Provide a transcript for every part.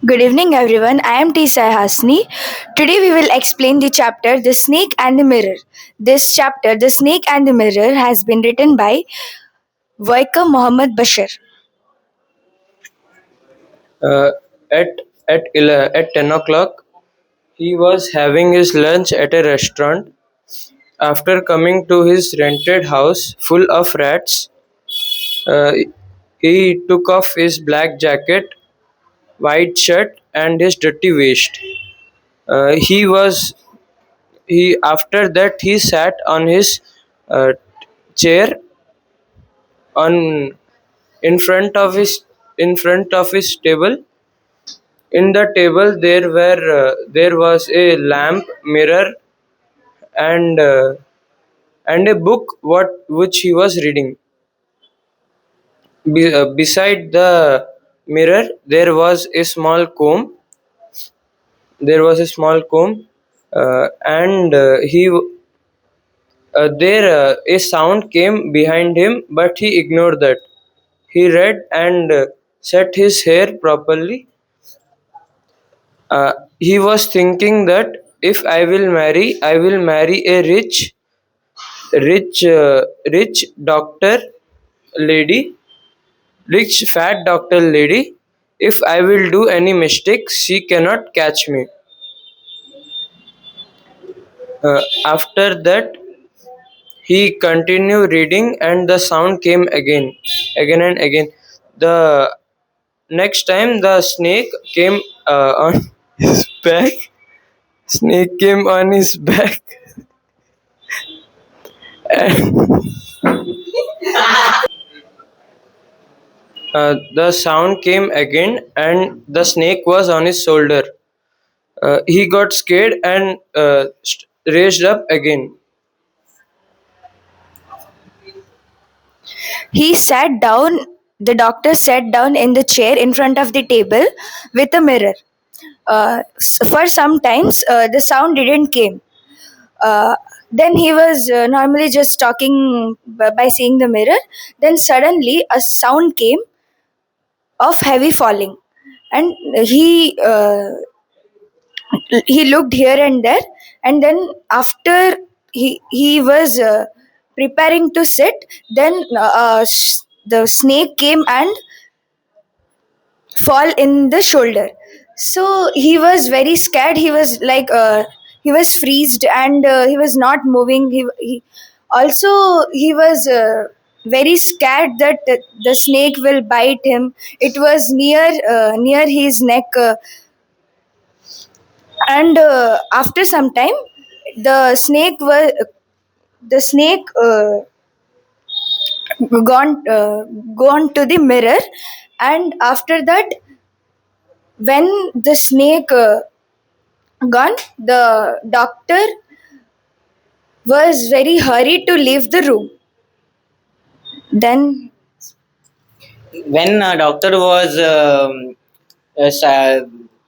Good evening, everyone. I am T. Sai Hasni. Today, we will explain the chapter The Snake and the Mirror. This chapter, The Snake and the Mirror, has been written by Waika Muhammad Bashir. Uh, at 10 o'clock, he was having his lunch at a restaurant. After coming to his rented house full of rats, uh, he took off his black jacket, white shirt, and his dirty waist. He was he After that he sat on his uh, chair on in front of his table. In the table there was a lamp, mirror, and a book which he was reading. Beside the mirror there was a small comb, and a sound came behind him, but he ignored that. He read and set his hair properly. He was thinking that if I will marry a rich doctor lady, rich fat doctor lady. If I will do any mistake, she cannot catch me. After that, he continued reading, and the sound came again and again. The next time, the snake came on his back. Snake came on his back, and the sound came again, and the snake was on his shoulder. He got scared and raised up again. He sat down, the doctor sat down in the chair in front of the table with a mirror. For some times, the sound didn't came. Then he was normally just talking by seeing the mirror. Then suddenly a sound came of heavy falling, and he looked here and there, and then after he was preparing to sit, then the snake came and fall in the shoulder. So he was very scared. He was like he was freezed, and he was not moving. He also he was very scared that the snake will bite him. It was near his neck, and after some time the snake was the snake gone to the mirror, and after that, when the snake gone, the doctor was very hurried to leave the room. Then When doctor was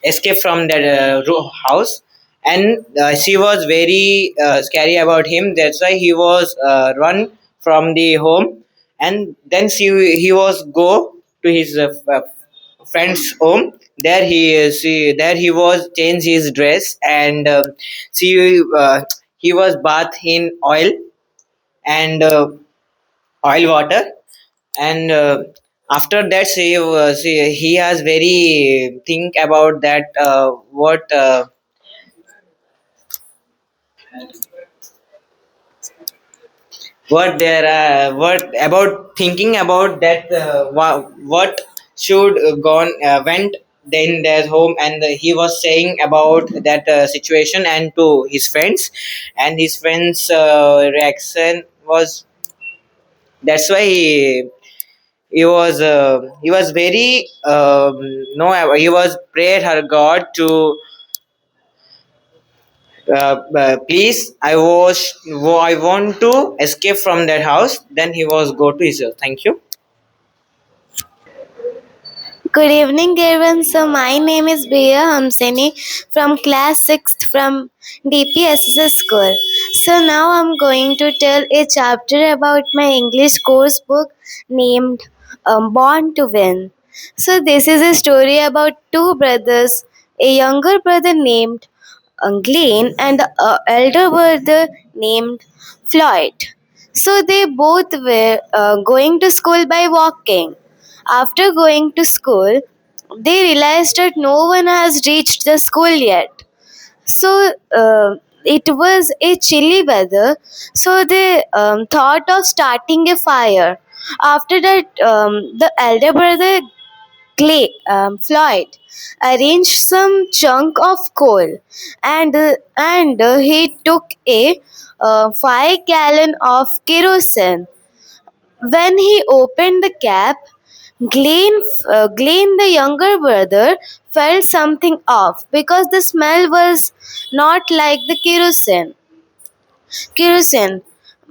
escaped from that house, and she was very scary about him. That's why he was run from the home, and then he was go to his friend's home. There he was change his dress, and she he was bath in oil and oil water, and after that he has very think about that what there what about thinking about that what should gone went in their home, and he was saying about that situation and to his friends, and his friends reaction was, that's why he was very no, he was prayed her god to please, I want to escape from that house. Then he was go to his thank you. Good evening, everyone. So my name is Bia Hamseni from class 6th from DPSS school. So now I'm going to tell a chapter about my English course book named Born to Win. So this is a story about two brothers, a younger brother named Glenn and the elder brother named Floyd. So they both were going to school by walking. After going to school, they realized that no one has reached the school yet. So it was a chilly weather, so they thought of starting a fire. After that, the elder brother Floyd arranged some chunk of coal, and he took a 5 gallon of kerosene. When he opened the cap, Glenn, the younger brother, felt something off because the smell was not like the kerosene.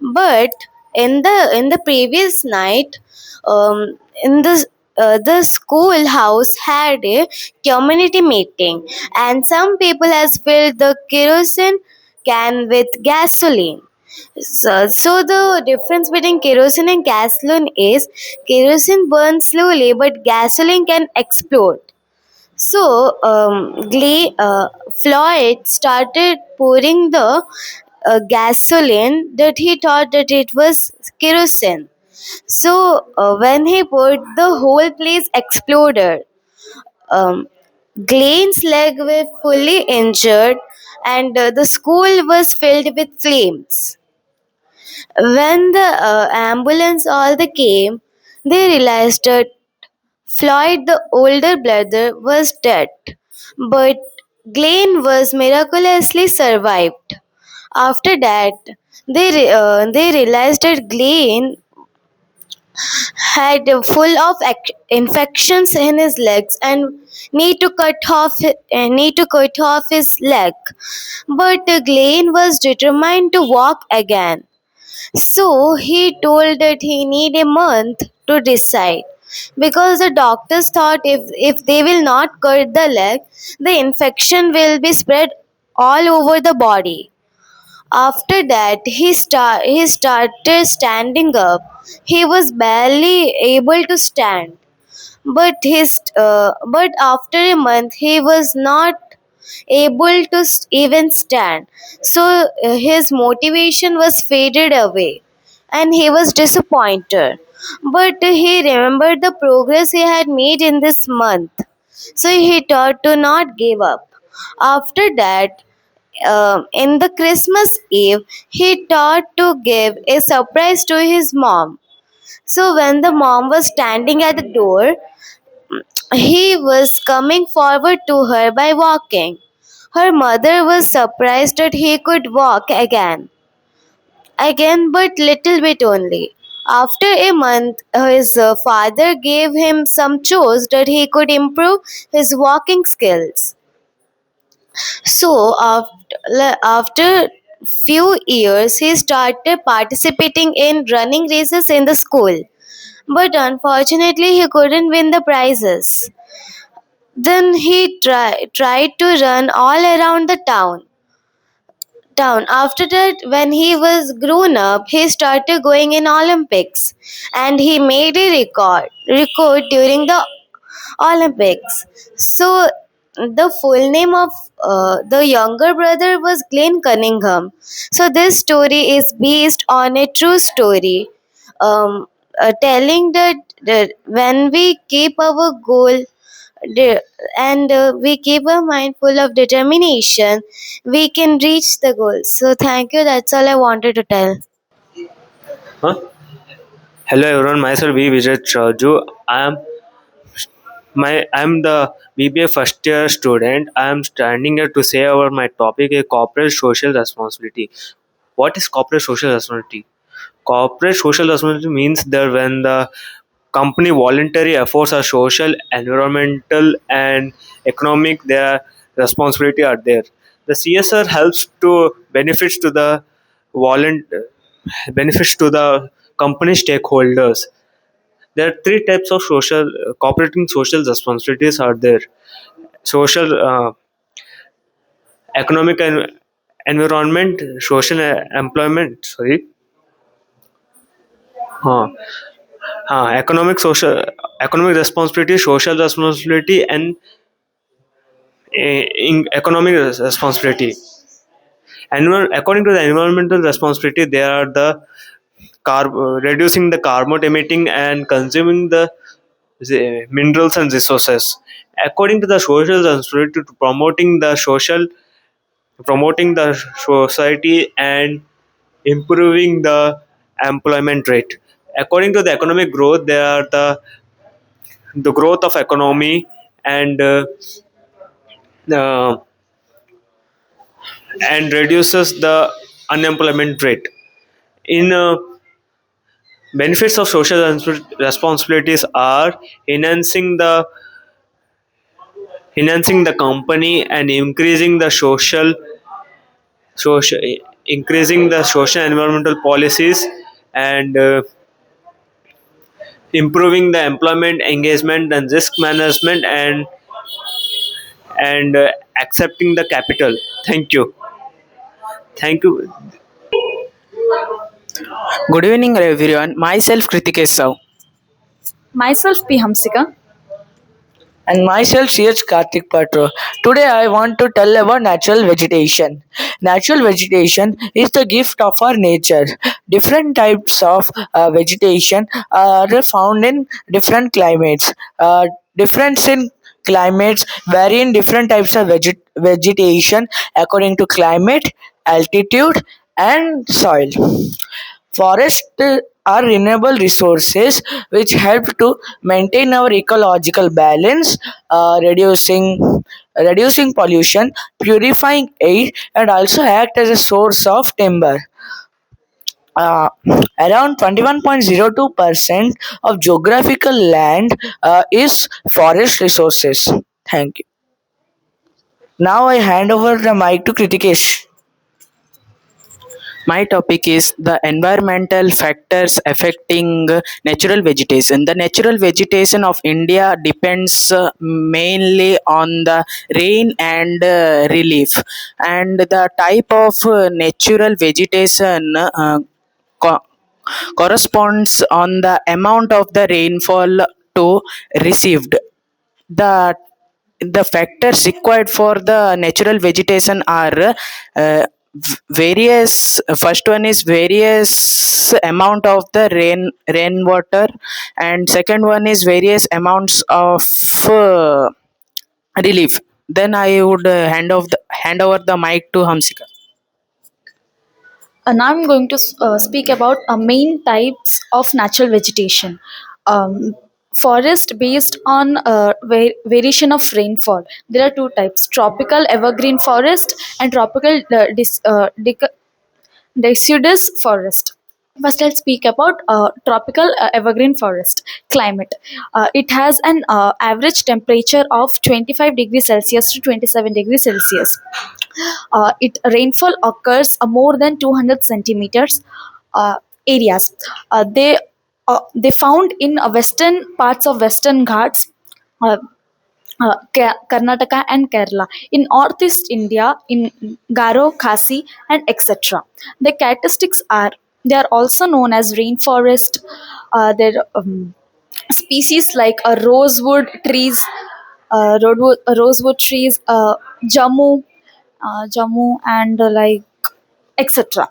But in the previous night, in the schoolhouse had a community meeting, and some people has filled the kerosene can with gasoline. So the difference between kerosene and gasoline is kerosene burns slowly, but gasoline can explode. So Floyd started pouring the gasoline that he thought that it was kerosene. So when he poured, the whole place exploded. Um, Glenn's leg were fully injured, and the school was filled with flames. When the ambulance all the came, they realized that Floyd, the older brother, was dead, but Glenn was miraculously survived. After that, they realized that Glenn had full of infections in his legs and need to cut off his leg. But Glenn was determined to walk again. So he told that he need a month to decide because the doctors thought if they will not cut the leg, the infection will be spread all over the body. After that, he started standing up. He was barely able to stand, but after a month, he was not able to even stand. So his motivation was faded away, and he was disappointed. But he remembered the progress he had made in this month, so he thought to not give up. After that, in the Christmas Eve, he thought to give a surprise to his mom. So when the mom was standing at the door, he was coming forward to her by walking. Her mother was surprised that he could walk again, but little bit only. After a month, his father gave him some chores that he could improve his walking skills. So after few years, he started participating in running races in the school. But unfortunately, he couldn't win the prizes. Then he tried to run all around the town. After that, when he was grown up, he started going in Olympics, and he made a record during the Olympics. So the full name of the younger brother was Glenn Cunningham. So this story is based on a true story, telling that when we keep our goal de- and we keep a mind full of determination, we can reach the goal. So thank you. That's all I wanted to tell. Huh? Hello everyone, myself V Vijay Chaju. I'm the BBA first year student. I am standing here to say about my topic, a corporate social responsibility. What is corporate social responsibility? Corporate social responsibility means that when the company voluntary efforts are social, environmental, and economic, their responsibility are there. The CSR helps to volunt benefits to the company stakeholders. There are three types of cooperating social responsibilities are there: social, economic and environment, social employment. Sorry, huh. economic social economic responsibility, social responsibility, and economic responsibility. According to the environmental responsibility, there are the reducing the carbon emitting and consuming the minerals and resources. According to the social responsibility, to promoting the society and improving the employment rate. According to the economic growth, there are the growth of economy and uh, and reduces the unemployment rate. In benefits of social responsibilities are enhancing the company and social increasing the social environmental policies and improving the employment engagement and risk management and accepting the capital. Thank you. Good evening, everyone. Myself, Kritikesh Sav. Myself, P. Hamsika. And myself, C.H. Karthik Patro. Today, I want to tell about natural vegetation. Natural vegetation is the gift of our nature. Different types of vegetation are found in different climates. Difference in climates vary in different types of vegetation according to climate, altitude, and soil. Forests are renewable resources which help to maintain our ecological balance, reducing pollution, purifying air, and also act as a source of timber. Uh, Around 21.02% of geographical land is forest resources. Thank you. Now I hand over the mic to Kritikesh. My topic is the environmental factors affecting natural vegetation. The natural vegetation of India depends mainly on the rain and relief, and the type of natural vegetation co- corresponds on the amount of the rainfall to received. The the factors required for the natural vegetation are various. First one is various amount of the rainwater, and second one is various amounts of relief. Then I would hand over the mic to Hamsika. Now I'm going to speak about main types of natural vegetation. Um, Forest based on variation of rainfall. There are two types: tropical evergreen forest and tropical deciduous forest. First, I'll speak about tropical evergreen forest climate. It has an average temperature of 25 degrees Celsius to 27 degrees Celsius. It rainfall occurs more than 200 centimeters areas. They found in western parts of Western Ghats. Uh, Karnataka and Kerala, in Northeast India, in Garo, Khasi, and etc. The characteristics are they are also known as rainforest. Their species like rosewood trees, Jammu, and like etc.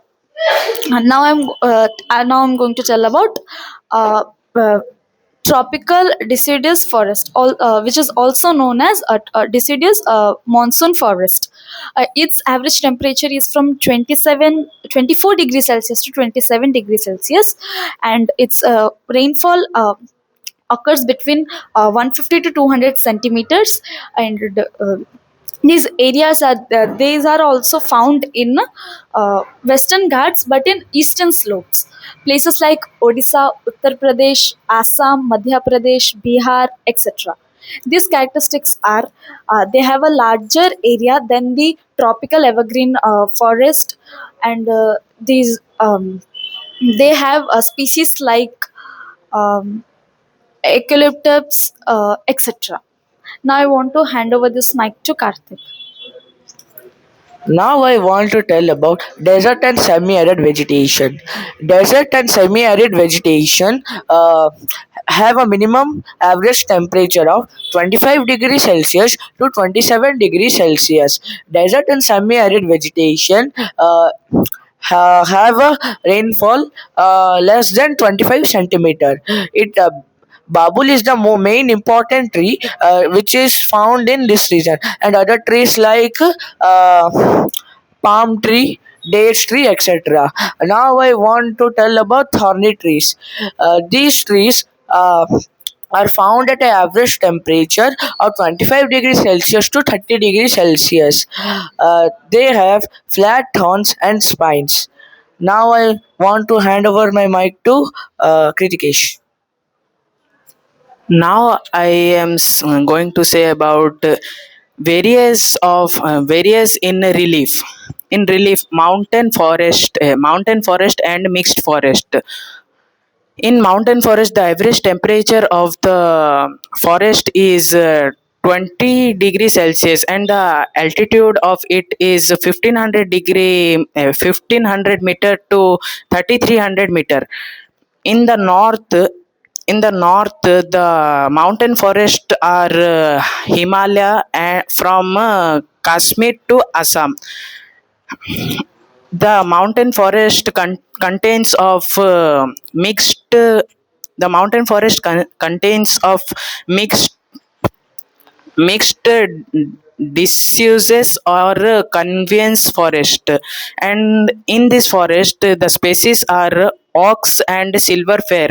Now I'm going to tell about uh, uh, tropical deciduous forest, which is also known as deciduous monsoon forest. Its average temperature is from 24 degrees Celsius to 27 degrees Celsius, and its rainfall occurs between 150 to 200 centimeters, and these are also found in Western Ghats, but in eastern slopes. Places like Odisha, Uttar Pradesh, Assam, Madhya Pradesh, Bihar, etc. These characteristics are they have a larger area than the tropical evergreen forest, and they have species like um, eucalyptus, etc. Now I want to hand over this mic to Karthik. Now I want to tell about desert and semi-arid vegetation. Desert and semi-arid vegetation have a minimum average temperature of 25 degrees Celsius to 27 degrees Celsius. Desert and semi-arid vegetation have a rainfall less than 25 centimeter. It Babul is the main important tree which is found in this region, and other trees like palm tree, dates tree, etc. Now I want to tell about thorny trees. These trees are found at an average temperature of 25 degrees Celsius to 30 degrees Celsius. They have flat thorns and spines. Now I want to hand over my mic to Kritikesh. Now I am going to say about various in relief. In relief, mountain forest and mixed forest. In mountain forest, the average temperature of the forest is 20 degrees Celsius, and the altitude of it is 1500 meter to 3300 meter. In the north, the mountain forest are Himalaya and from Kashmir to Assam. The mountain forest contains of mixed the mountain forest contains of mixed mixed disused or convenience forest, and in this forest the species are ox and silver fir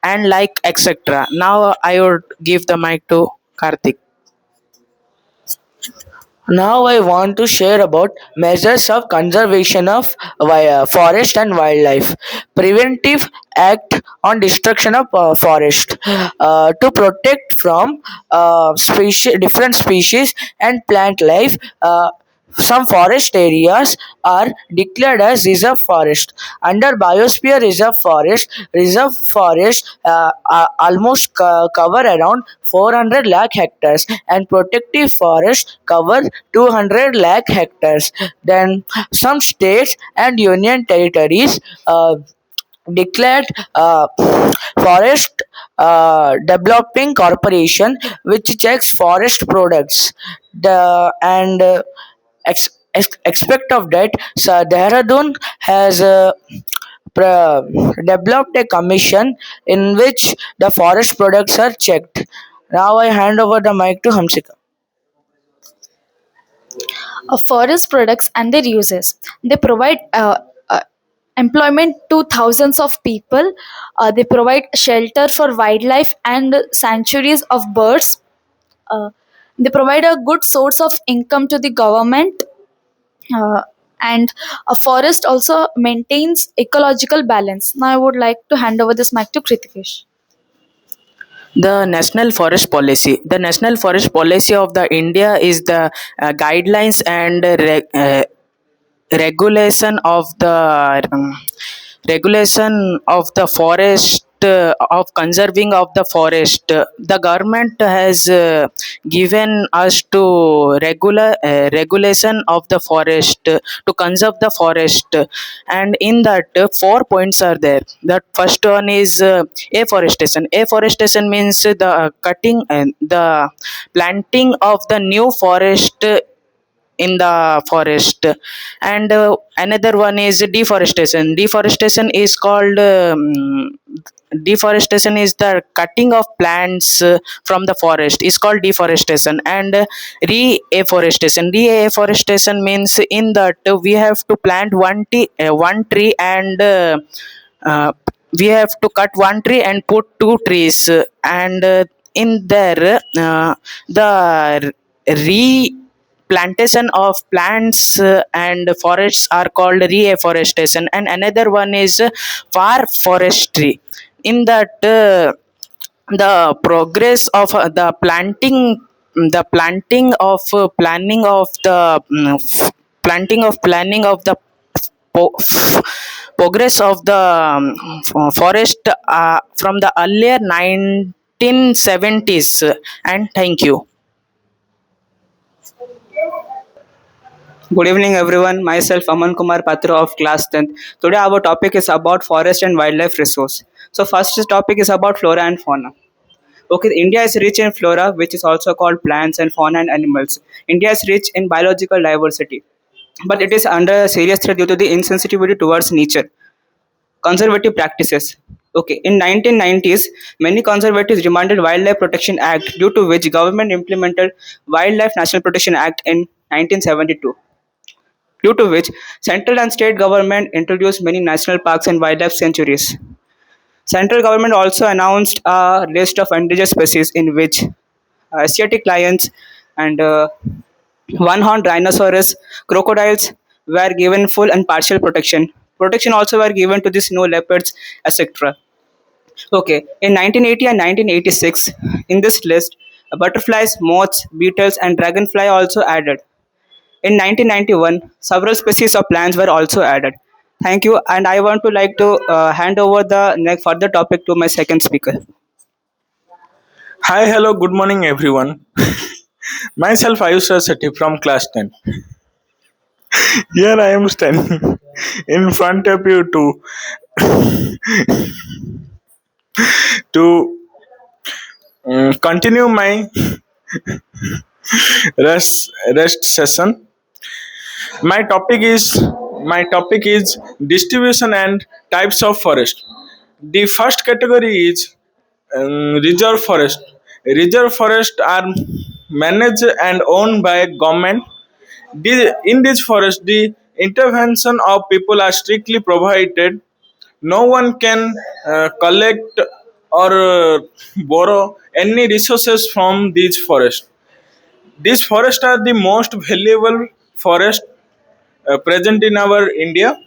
and like etc. Now I would give the mic to Karthik. Now I want to share about measures of conservation of forest and wildlife. Preventive act on destruction of forest to protect from different species and plant life. Some forest areas are declared as reserve forest. Under biosphere reserve forest almost cover around 400 lakh hectares, and protective forest cover 200 lakh hectares. Then some states and union territories declared forest developing corporation which checks forest products. The and expect of that, so Dehradun has developed a commission in which the forest products are checked. Now I hand over the mic to Hamsika. Forest products and their uses. They provide employment to thousands of people. They provide shelter for wildlife and sanctuaries of birds. Uh, they provide a good source of income to the government. Uh, and a forest also maintains ecological balance. Now, I would like to hand over this mic to Kritikesh. The national forest policy of the India is the guidelines and regulation of the forest, of conserving of the forest. The government has given us to regulation of the forest, to conserve the forest, and in that 4 points are there. The first one is afforestation means the cutting and the planting of the new forest in the forest. And another one is deforestation is called deforestation is the cutting of plants from the forest is called deforestation. And reforestation means in that we have to plant one tree, and uh, we have to cut one tree and put two trees, and in there the replantation of plants and forests are called reforestation. And another one is far forestry. In that the progress of planning of the po- f- progress of the forest from the earlier 1970s. And thank you. Good evening, everyone. Myself, Aman Kumar Patra of class 10th. Today, our topic is about forest and wildlife resource. So, first topic is about flora and fauna. Okay, India is rich in flora, which is also called plants and fauna and animals. India is rich in biological diversity, but it is under serious threat due to the insensitivity towards nature. Conservative practices. Okay, in 1990s, many conservatives demanded Wildlife Protection Act, due to which government implemented Wildlife National Protection Act in 1972, due to which central and state government introduced many national parks and wildlife sanctuaries. Central government also announced a list of endangered species in which Asiatic lions and one-horned rhinoceros, crocodiles were given full and partial protection. Protection also were given to the snow leopards, etc. Okay, in 1980 and 1986, in this list, butterflies, moths, beetles, and dragonfly also added. In 1991, several species of plants were also added. Thank you, and I want to like to hand over the next further topic to my second speaker. Hi, hello, good morning, everyone. Myself Ayusha Sethi from class 10. Here I am standing in front of you to continue my rest session. My topic is distribution and types of forest. The first category is reserve forest. Reserve forest are managed and owned by government. In this forest, the intervention of people are strictly prohibited. No one can collect or borrow any resources from these forests. These forests are the most valuable forest present in our India.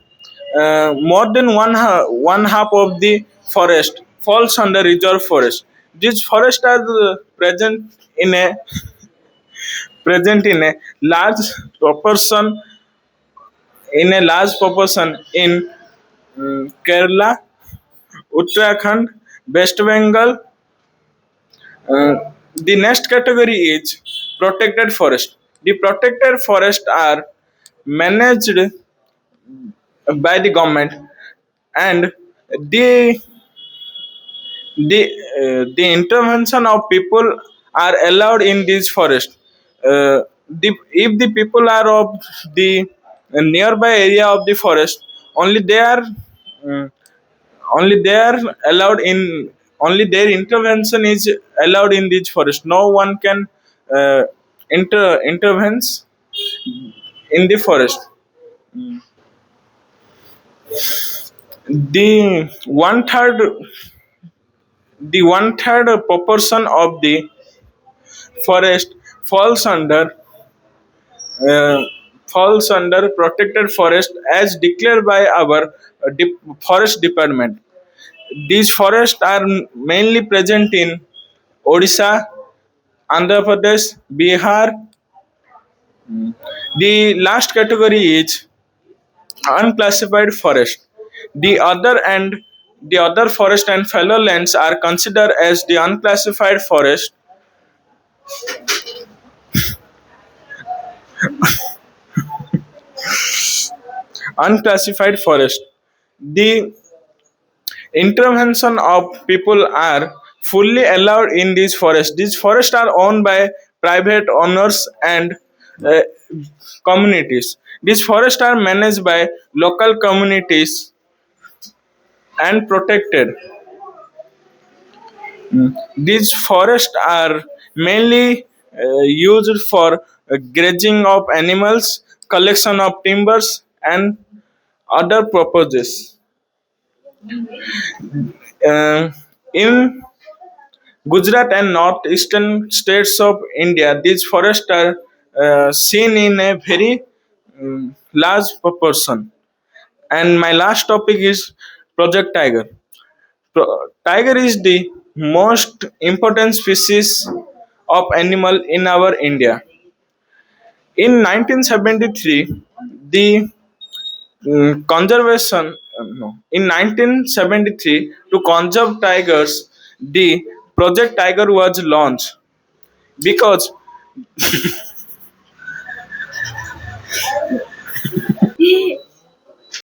More than one half of the forest falls under reserve forest. These forests are present in a large proportion in Kerala, Uttarakhand, West Bengal. The next category is protected forest. The protected forests are managed by the government, and the the intervention of people are allowed in these forests. If the people are of the nearby area of the forest, only they are uh, only they are allowed in only their intervention is allowed in these forest. No one can uh, intervenes in the forest. The one third proportion of the forest falls under uh, falls under protected forest as declared by our forest department. These forests are mainly present in Odisha, Andhra Pradesh, Bihar. The last category is unclassified forest. The other forest and fallow lands are considered as the unclassified forest. Unclassified forest. The intervention of people are fully allowed in these forests. These forests are owned by private owners and uh, communities. These forests are managed by local communities and protected. These forests are mainly used for grazing of animals, collection of timbers, and other purposes. In Gujarat and northeastern states of India, these forests are seen in a very large proportion. And my last topic is Project Tiger. Tiger is the most important species of animal in our India. In 1973, the conservation no, in 1973 to conserve tigers, the Project Tiger was launched because